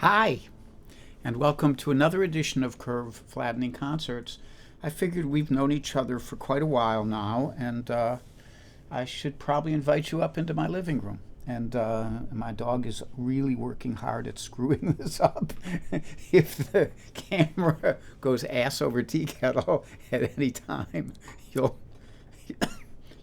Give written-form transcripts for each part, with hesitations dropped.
Hi, and welcome to another edition of Curve Flattening Concerts. I figured we've known each other for quite a while now, and I should probably invite you up into my living room. And my dog is really working hard at screwing this up. If the camera goes ass over tea kettle at any time, you'll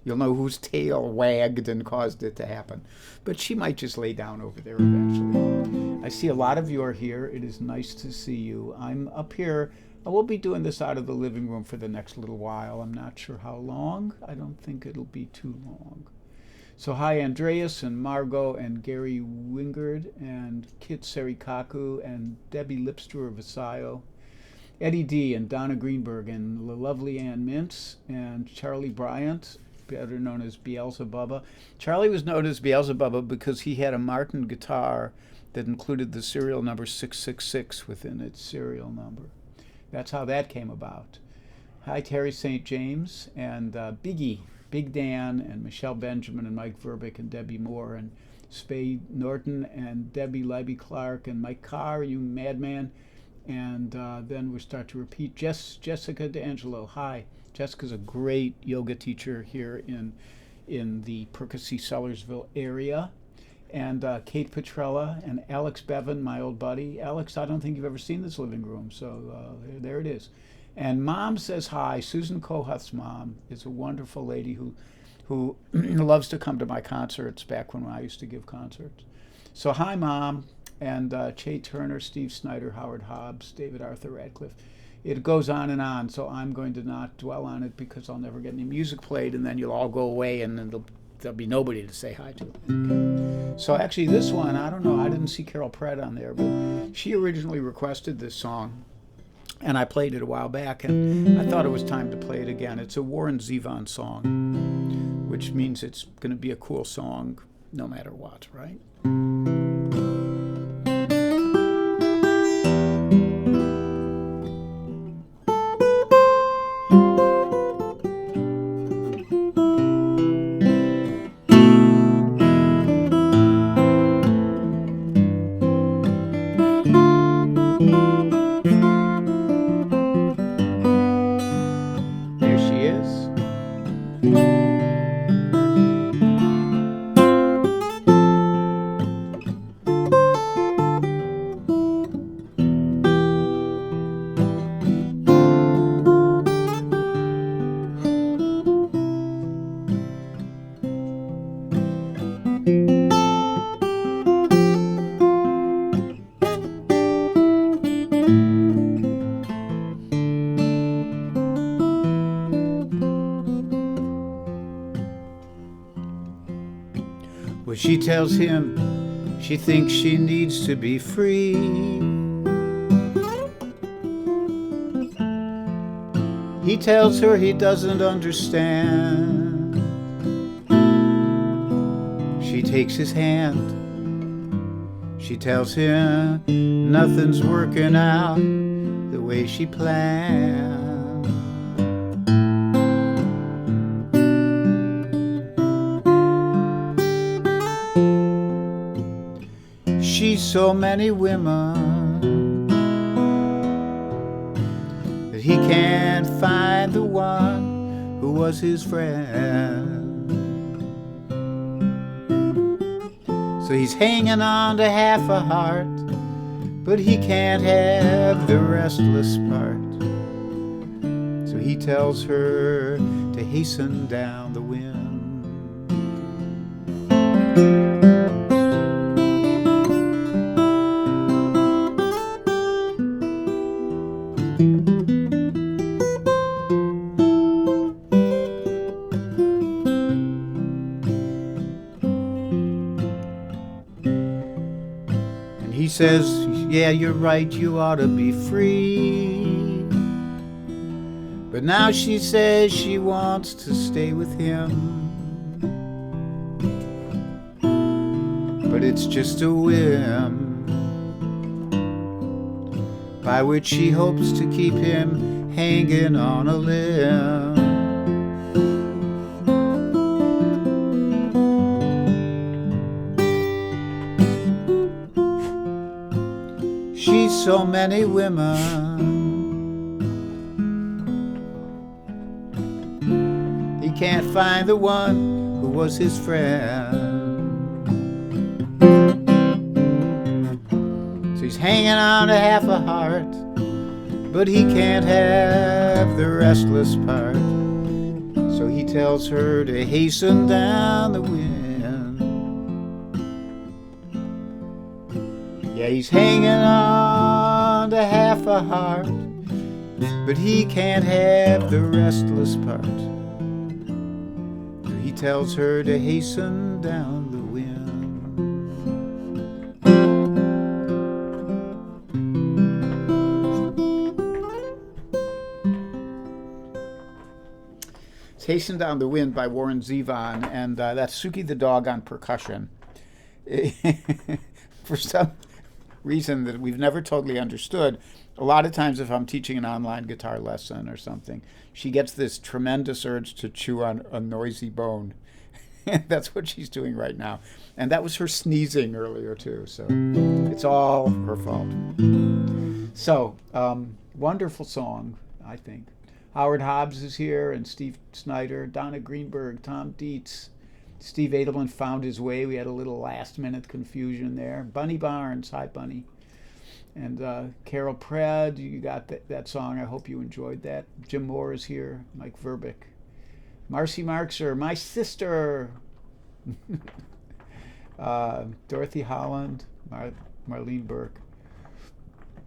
you'll know whose tail wagged and caused it to happen. But she might just lay down over there eventually. I see a lot of you are here. It is nice to see you. I'm up here. I will be doing this out of the living room for the next little while. I'm not sure how long. I don't think it'll be too long. So hi Andreas and Margot and Gary Wingard and Kit Serikaku and Debbie Lipster of Visayo, Eddie D and Donna Greenberg and the lovely Ann Mintz and Charlie Bryant, better known as Beelzebubba. Charlie was known as Beelzebubba because he had a Martin guitar that included the serial number 666 within its serial number. That's how that came about. Hi Terry St. James and Biggie, Big Dan and Michelle Benjamin and Mike Verbeek and Debbie Moore and Spade Norton and Debbie Libby Clark and Mike Carr, you madman. And then we start to repeat. Jessica D'Angelo, hi. Jessica's a great yoga teacher here in the Percy Sellersville area. And Kate Petrella and Alex Bevan, my old buddy. Alex, I don't think you've ever seen this living room, so there it is. And Mom says hi. Susan Kohath's mom is a wonderful lady who loves to come to my concerts back when I used to give concerts. So hi, Mom. And Che Turner, Steve Snyder, Howard Hobbs, David Arthur Radcliffe. It goes on, so I'm going to not dwell on it because I'll never get any music played, and then you'll all go away, and then there'll be nobody to say hi to. Okay. So actually this one, I don't know, I didn't see Carol Pratt on there, but she originally requested this song, and I played it a while back, and I thought it was time to play it again. It's a Warren Zevon song, which means it's going to be a cool song no matter what, right? Well, she tells him she thinks she needs to be free. He tells her he doesn't understand. She takes his hand. She tells him nothing's working out the way she planned. She's so many women that he can't find the one who was his friend. So he's hanging on to half a heart, but he can't have the restless part. So he tells her to hasten down the wind. He says, yeah, you're right, you ought to be free. But now she says she wants to stay with him. But it's just a whim by which she hopes to keep him hanging on a limb. she's so many women. He can't find the one who was his friend. So he's hanging on to half a heart, but he can't have the restless part. So he tells her to hasten down the wind. Yeah, he's hanging on to half a heart, but he can't have the restless part. So he tells her to hasten down the wind. Hasten Down the Wind by Warren Zevon, and that's Suki the dog on percussion. For some reason that we've never totally understood, a lot of times if I'm teaching an online guitar lesson or something, she gets this tremendous urge to chew on a noisy bone. That's what she's doing right now. And that was her sneezing earlier too, so it's all her fault. So, wonderful song, I think. Howard Hobbs is here, and Steve Snyder, Donna Greenberg, Tom Dietz. Steve Edelman found his way. We had a little last-minute confusion there. Bunny Barnes, hi Bunny. And Carol Pred, you got that song. I hope you enjoyed that. Jim Moore is here. Mike Verbeek. Marcy Markser, my sister. Dorothy Holland, Marlene Burke.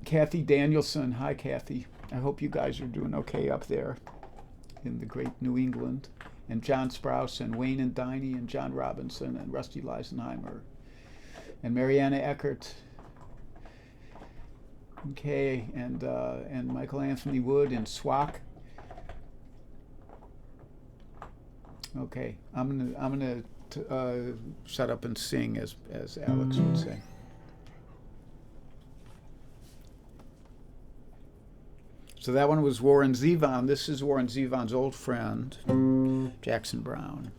Kathy Danielson, hi Kathy. I hope you guys are doing okay up there in the great New England. And John Sprouse and Wayne and Diney and John Robinson and Rusty Leisenheimer and Mariana Eckert. Okay, and Michael Anthony Wood and Swak. Okay, I'm gonna shut up and sing as Alex would say. So that one was Warren Zevon. This is Warren Zevon's old friend, Jackson Browne.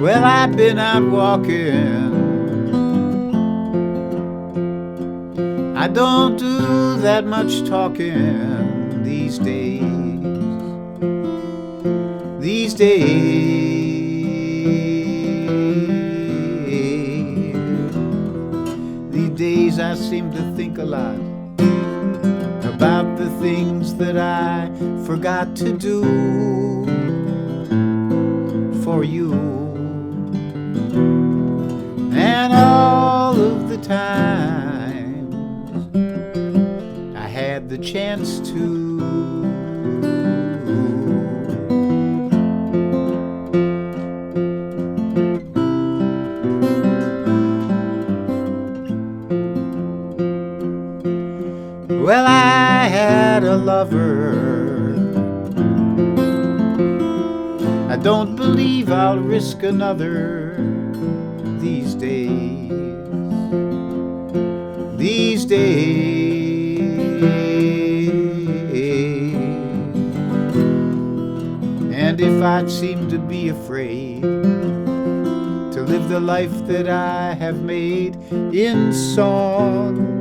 Well, I've been out walking. I don't do that much talking these days. These days I seem to think a lot about the things that I forgot to do for you. And all of the times I had the chance to. Well, I had a lover. I don't believe I'll risk another these days. These days. And if I'd seem to be afraid to live the life that I have made in song,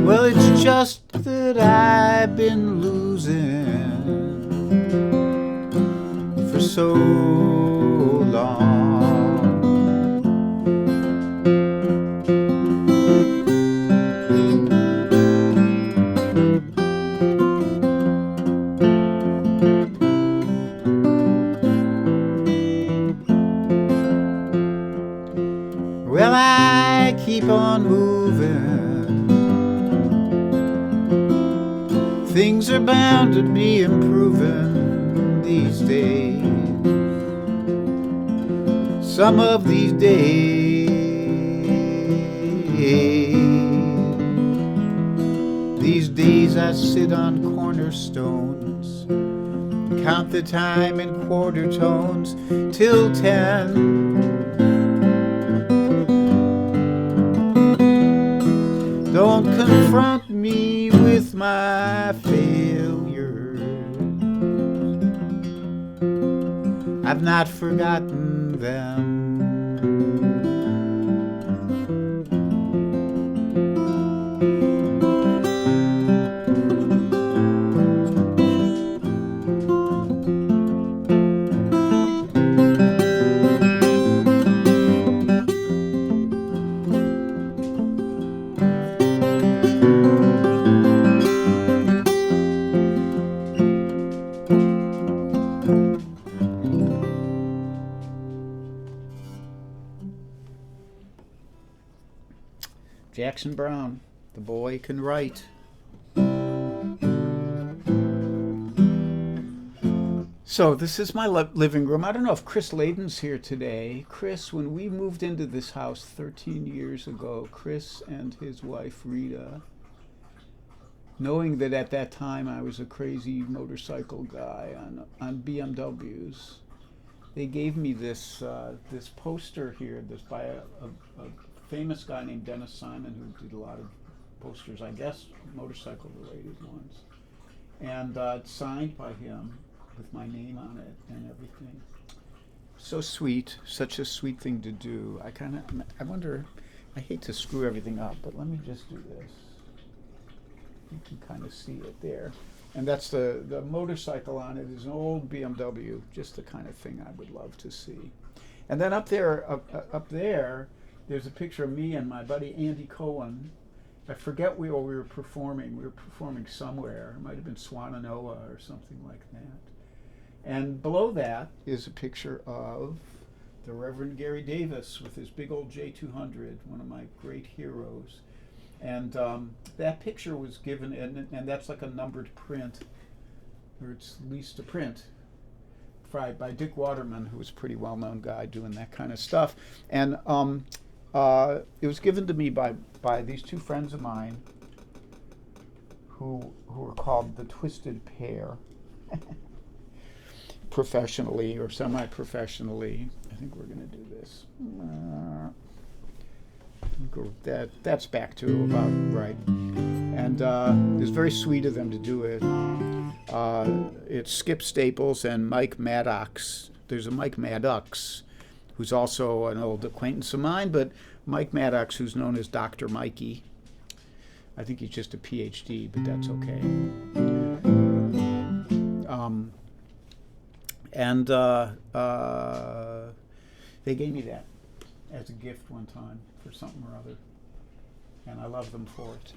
well, it's just that I've been losing for so long. Well, I keep on moving. Things are bound to be improving these days. Some of these days I sit on cornerstones, count the time in quarter tones till 10. Don't confront me with my failures. I've not forgotten them. Jackson Browne, the boy can write. So this is my living room. I don't know if Chris Layden's here today. Chris, when we moved into this house 13 years ago, Chris and his wife Rita, knowing that at that time I was a crazy motorcycle guy on BMWs, they gave me this this poster here, this by a famous guy named Dennis Simon, who did a lot of posters, I guess motorcycle related ones, and it's signed by him with my name on it and everything. So sweet, such a sweet thing to do. I wonder, I hate to screw everything up, but let me just do this. You can kind of see it there. And that's the motorcycle on it is an old BMW, just the kind of thing I would love to see. And then up there, there's a picture of me and my buddy Andy Cohen. I forget where we were performing. We were performing somewhere. It might have been Swananoa or something like that. And below that is a picture of the Reverend Gary Davis with his big old J200, one of my great heroes. And that picture was given, and that's like a numbered print, or it's at least a print, by Dick Waterman, who was a pretty well-known guy doing that kind of stuff. And it was given to me by these two friends of mine who were called the Twisted Pair. Professionally or semi-professionally. I think we're going to do this. That's back to about right. And it's very sweet of them to do it. It's Skip Staples and Mike Maddox. There's a Mike Maddox, who's also an old acquaintance of mine, but Mike Maddox, who's known as Dr. Mikey. I think he's just a PhD, but that's okay. And they gave me that as a gift one time for something or other, and I love them for it.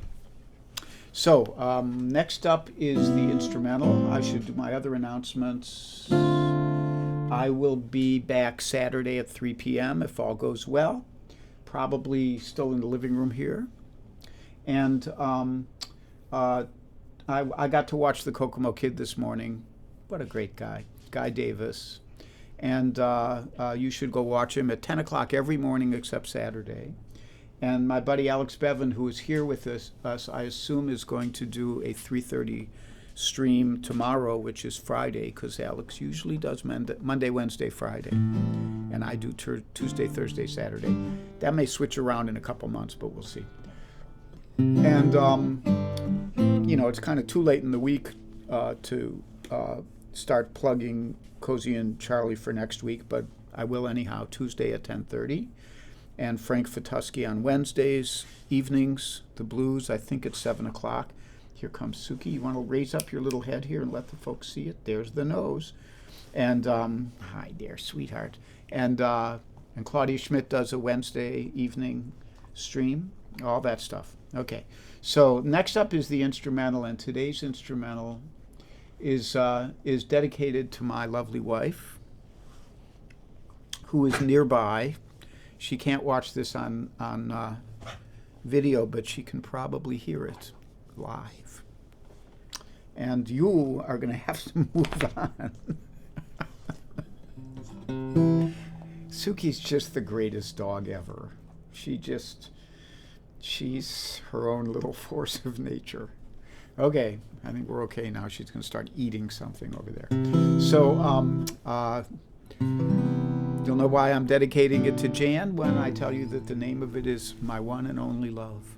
So next up is the instrumental. I should do my other announcements. I will be back Saturday at 3 p.m. if all goes well. Probably still in the living room here. And I got to watch the Kokomo Kid this morning. What a great guy. Guy Davis. And you should go watch him at 10 o'clock every morning except Saturday. And my buddy Alex Bevan, who is here with us, I assume is going to do a 3:30 stream tomorrow, which is Friday, because Alex usually does Monday, Wednesday, Friday. And I do Tuesday, Thursday, Saturday. That may switch around in a couple months, but we'll see. And, it's kind of too late in the week to start plugging Cozy and Charlie for next week, but I will anyhow, Tuesday at 10:30. And Frank Fatuski on Wednesdays evenings, the blues, I think it's 7 o'clock. Here comes Suki. You want to raise up your little head here and let the folks see it? There's the nose. And hi there, sweetheart. And Claudia Schmidt does a Wednesday evening stream, all that stuff. Okay, so next up is the instrumental, and today's instrumental is dedicated to my lovely wife, who is nearby. She can't watch this on video, but she can probably hear it live. And you are going to have to move on. Suki's just the greatest dog ever. She's her own little force of nature. Okay, I think we're okay now. She's going to start eating something over there. So, you'll know why I'm dedicating it to Jan when I tell you that the name of it is My One and Only Love.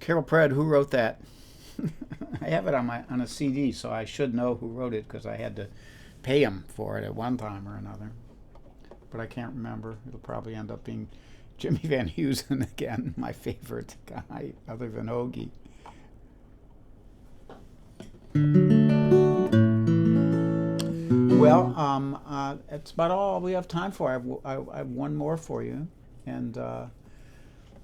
Carol Pratt, who wrote that? I have it on a CD, so I should know who wrote it because I had to pay him for it at one time or another. But I can't remember. It'll probably end up being Jimmy Van Heusen again, my favorite guy other than Ogie. Well, it's about all we have time for. I have one more for you, and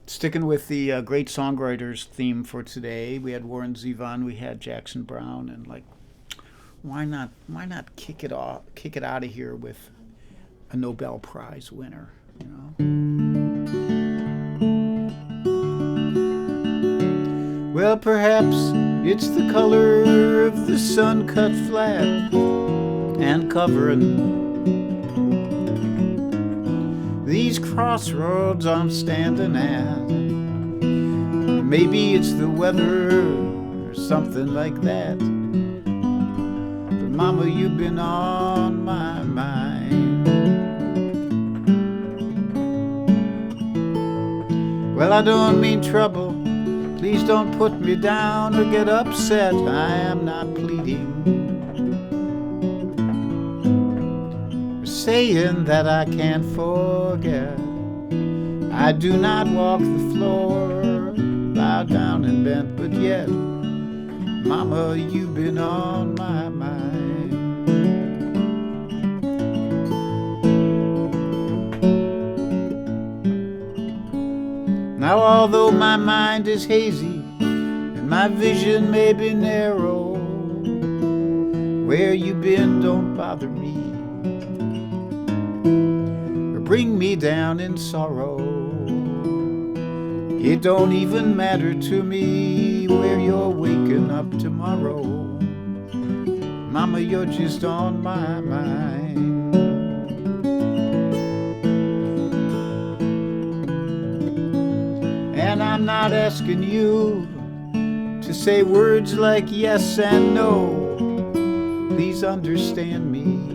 sticking with the great songwriters theme for today, we had Warren Zevon, we had Jackson Browne, and like, why not kick it out of here with a Nobel Prize winner, you know? Well, perhaps it's the color of the sun cut flat and covering these crossroads I'm standing at. Maybe it's the weather or something like that. But Mama, you've been on my mind. Well, I don't mean trouble. Please don't put me down or get upset. I am not pleading, saying that I can't forget. I do not walk the floor, bowed down and bent, but yet, Mama, you've been on my mind. Now, although my mind is hazy and my vision may be narrow, where you been don't bother me bring me down in sorrow. It don't even matter to me where you're waking up tomorrow. Mama, you're just on my mind. And I'm not asking you to say words like yes and no. Please understand me.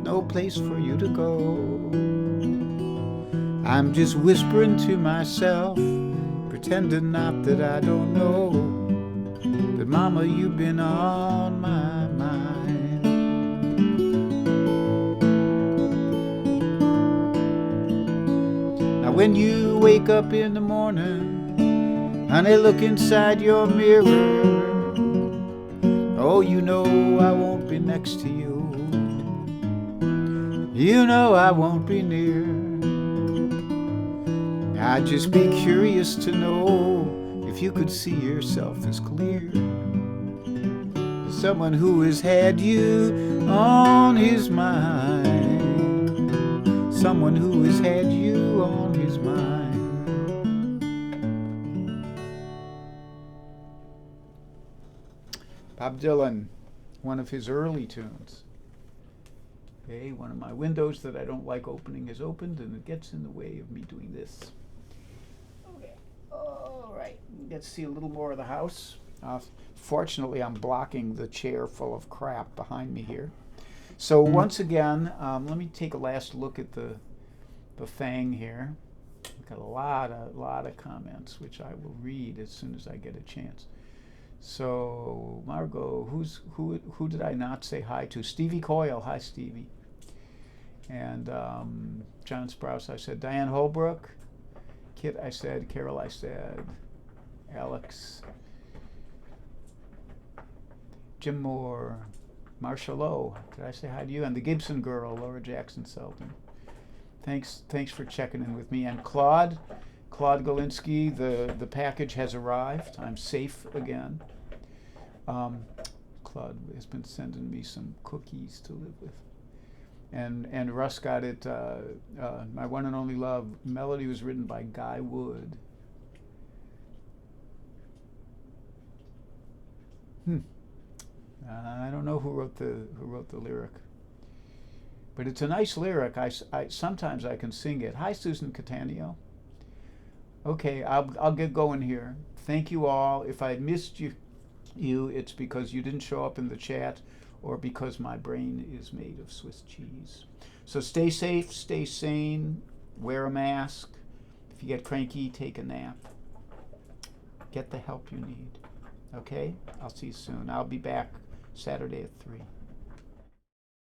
No place for you to go. I'm just whispering to myself, pretending not that I don't know. But Mama, you've been on my mind. Now when you wake up in the morning, honey, look inside your mirror. Oh, you know I won't be next to you. You know I won't be near. I'd just be curious to know if you could see yourself as clear as someone who has had you on his mind. Someone who has had you on his mind. Bob Dylan, one of his early tunes. Okay, one of my windows that I don't like opening is opened, and it gets in the way of me doing this. Okay, all right, let's see a little more of the house. Fortunately, I'm blocking the chair full of crap behind me here. So once again, let me take a last look at the thing here. I've got a lot of comments, which I will read as soon as I get a chance. So Margot, who did I not say hi to? Stevie Coyle, hi Stevie. And John Sprouse, I said. Diane Holbrook, Kit, I said. Carol, I said. Alex, Jim Moore, Marsha Lowe, did I say hi to you? And the Gibson girl, Laura Jackson Selden. Thanks for checking in with me. And Claude Galinsky, the package has arrived. I'm safe again. Claude has been sending me some cookies to live with. And Russ got it, My One and Only Love. Melody was written by Guy Wood. I don't know who wrote the lyric, but it's a nice lyric. I sometimes I can sing it. Hi, Susan Catania. Okay, I'll get going here. Thank you all. If I missed you, it's because you didn't show up in the chat, or because my brain is made of Swiss cheese. So stay safe, stay sane, wear a mask. If you get cranky, take a nap. Get the help you need. Okay? I'll see you soon. I'll be back Saturday at 3.